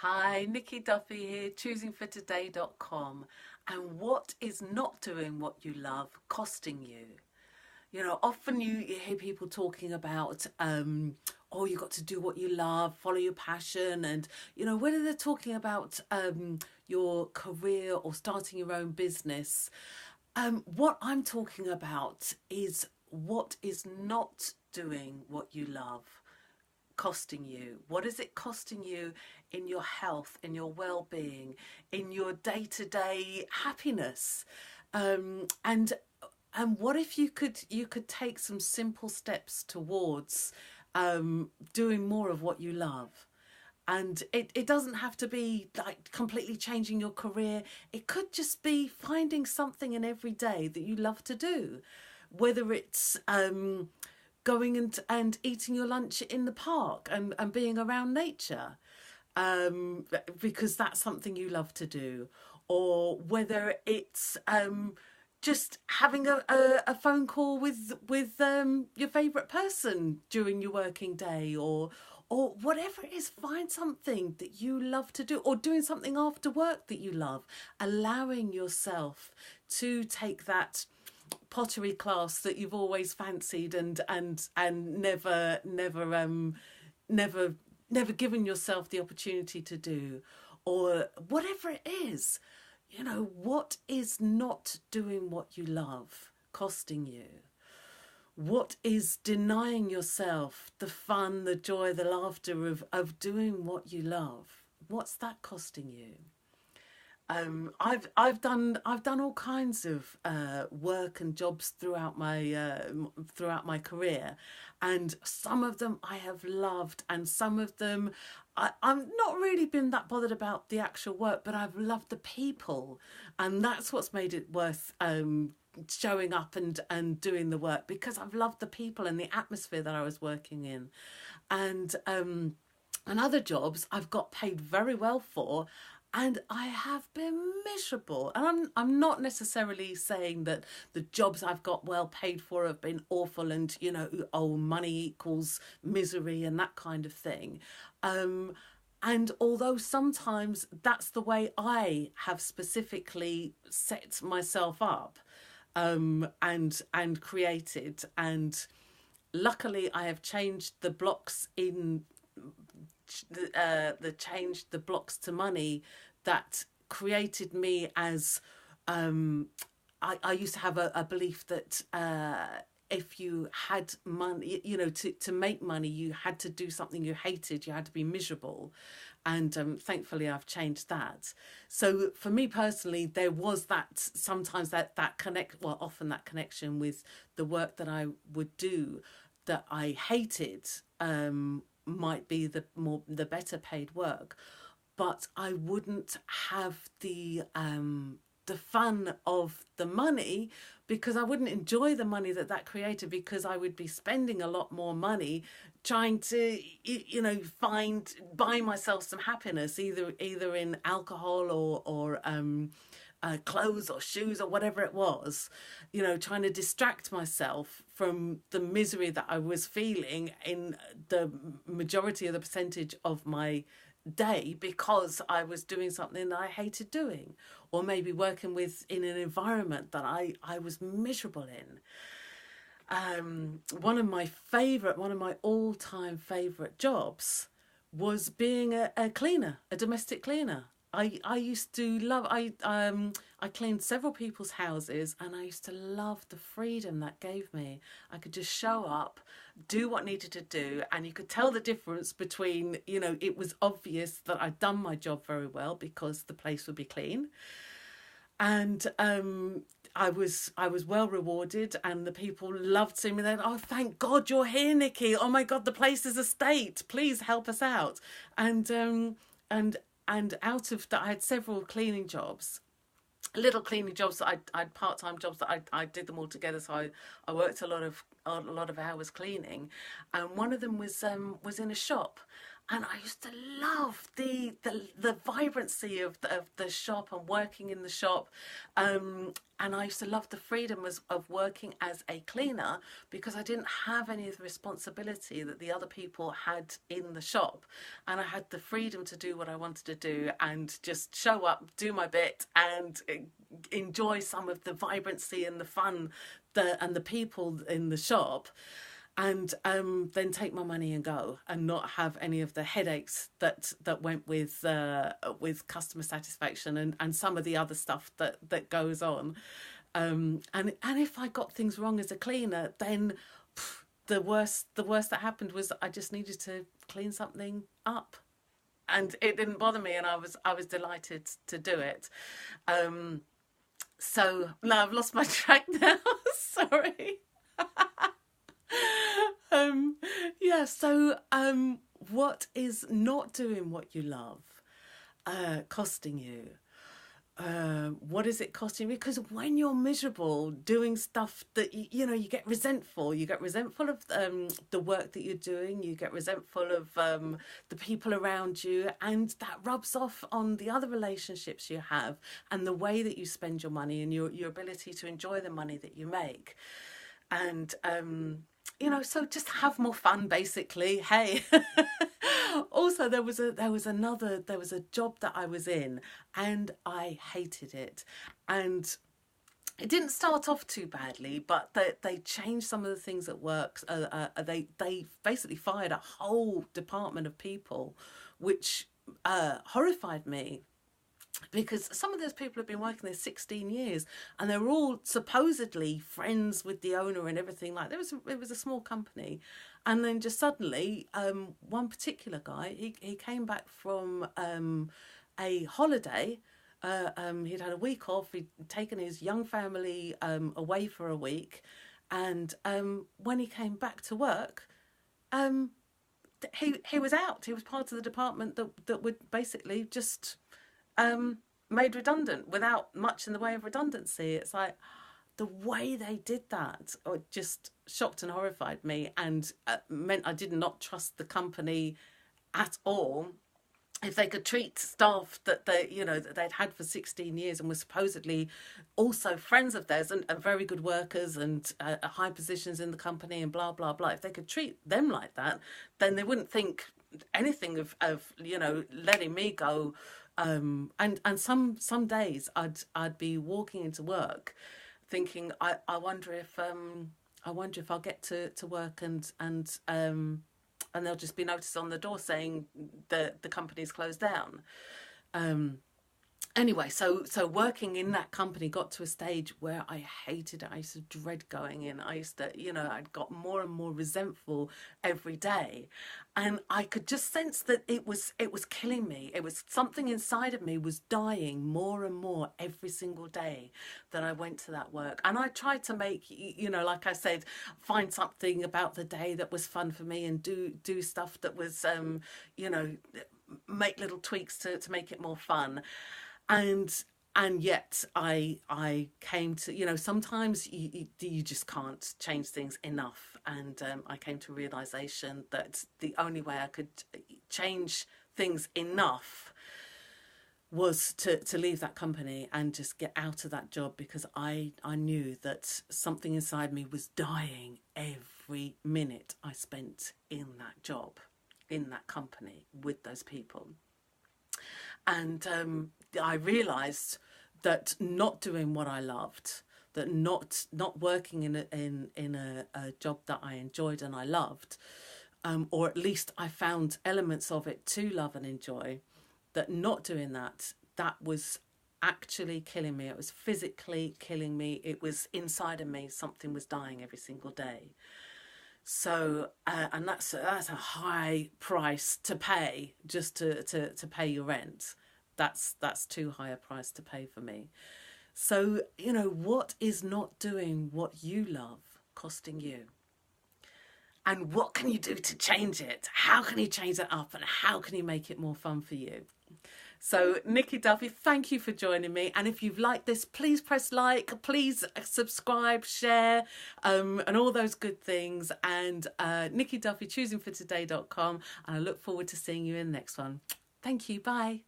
Hi, Nikki Duffy here, choosingfortoday.com. And what is not doing what you love costing you? Often you hear people talking about, oh, you got to do what you love, follow your passion. And, whether they're talking about your career or starting your own business, what I'm talking about is what is not doing what you love costing you? What is it costing you in your health, in your well-being, in your day-to-day happiness? And what if you could take some simple steps towards doing more of what you love? And it doesn't have to be like completely changing your career. It could just be finding something in every day that you love to do, whether it's going and eating your lunch in the park and being around nature, because that's something you love to do, or whether it's just having a phone call with your favourite person during your working day, or whatever it is. Find something that you love to do, or doing something after work that you love, allowing yourself to take that pottery class that you've always fancied and never given yourself the opportunity to do, or whatever it is. What is not doing what you love costing you? What is denying yourself the fun, the joy, the laughter of doing what you love? What's that costing you? I've done all kinds of work and jobs throughout my career, and some of them I have loved, and some of them I'm not really been that bothered about the actual work, but I've loved the people, and that's what's made it worth showing up and doing the work, because I've loved the people and the atmosphere that I was working in, and other jobs I've got paid very well for, and I have been miserable. And I'm not necessarily saying that the jobs I've got well paid for have been awful, and oh, money equals misery and that kind of thing. And although sometimes that's the way I have specifically set myself up, and created, and luckily I have changed the blocks in changed the blocks to money that created me as, I used to have a belief that if you had money, to make money, you had to do something you hated, you had to be miserable. And thankfully I've changed that. So for me personally, there was that sometimes often that connection with the work that I would do that I hated, might be the better paid work, but I wouldn't have the fun of the money, because I wouldn't enjoy the money that created, because I would be spending a lot more money trying to buy myself some happiness, either in alcohol or clothes or shoes or whatever it was, trying to distract myself from the misery that I was feeling in the majority of the percentage of my day, because I was doing something that I hated doing, or maybe working in an environment that I was miserable in. One of my all-time favorite jobs was being a cleaner, a domestic cleaner. I used to love, I cleaned several people's houses, and I used to love the freedom that gave me. I could just show up, do what needed to do, and you could tell the difference between, it was obvious that I'd done my job very well because the place would be clean, and I was well rewarded, and the people loved seeing me. Then, oh, thank God you're here, Nikki. Oh my God, the place is a state. Please help us out. And out of that, I had several cleaning jobs, little cleaning jobs that I had part-time jobs that I did them all together. So I worked a lot of hours cleaning, and one of them was in a shop, And I used to love the vibrancy of the shop and working in the shop. And I used to love the freedom of working as a cleaner, because I didn't have any of the responsibility that the other people had in the shop. And I had the freedom to do what I wanted to do and just show up, do my bit, and enjoy some of the vibrancy and the fun and the people in the shop. And then take my money and go, and not have any of the headaches that went with customer satisfaction and some of the other stuff that goes on. And if I got things wrong as a cleaner, then the worst that happened was I just needed to clean something up, and it didn't bother me, and I was delighted to do it. So now I've lost my track now. Sorry. So what is not doing what you love costing you? What is it costing you? Because when you're miserable doing stuff that you get resentful. You get resentful of the work that you're doing. You get resentful of the people around you, and that rubs off on the other relationships you have, and the way that you spend your money, and your ability to enjoy the money that you make. And so just have more fun, basically. Hey. Also, there was a job that I was in, and I hated it. And it didn't start off too badly, but they changed some of the things at work. They basically fired a whole department of people, which horrified me. Because some of those people have been working there 16 years, and they're all supposedly friends with the owner and everything. Like, it was a small company, and then just suddenly, one particular guy, he came back from a holiday. He'd had a week off. He'd taken his young family away for a week, and when he came back to work, he was out. He was part of the department that would basically just made redundant without much in the way of redundancy. It's like, the way they did that just shocked and horrified me, and meant I did not trust the company at all. If they could treat staff that they'd had for 16 years and were supposedly also friends of theirs and very good workers and high positions in the company and blah blah blah, if they could treat them like that, then they wouldn't think anything of letting me go. And some days I'd be walking into work, thinking, I wonder if I'll get to work and there'll just be notice on the door saying the company's closed down. Anyway, so working in that company got to a stage where I hated it. I used to dread going in. I used to, I'd got more and more resentful every day. And I could just sense that it was killing me. It was something inside of me was dying more and more every single day that I went to that work. And I tried to make, like I said, find something about the day that was fun for me and do stuff that was, make little tweaks to make it more fun. And yet I came to, sometimes you just can't change things enough. And I came to a realisation that the only way I could change things enough was to leave that company and just get out of that job, because I knew that something inside me was dying every minute I spent in that job, in that company, with those people. And I realised that not doing what I loved, that not working in a job that I enjoyed and I loved, or at least I found elements of it to love and enjoy, that not doing that was actually killing me. It was physically killing me. It was inside of me. Something was dying every single day. So, and that's a high price to pay just to pay your rent. That's too high a price to pay for me. So, what is not doing what you love costing you? And what can you do to change it? How can you change it up, and how can you make it more fun for you? So, Nikki Duffy, thank you for joining me. And if you've liked this, please press like, please subscribe, share, and all those good things. And Nikki Duffy, choosingfortoday.com. And I look forward to seeing you in the next one. Thank you. Bye.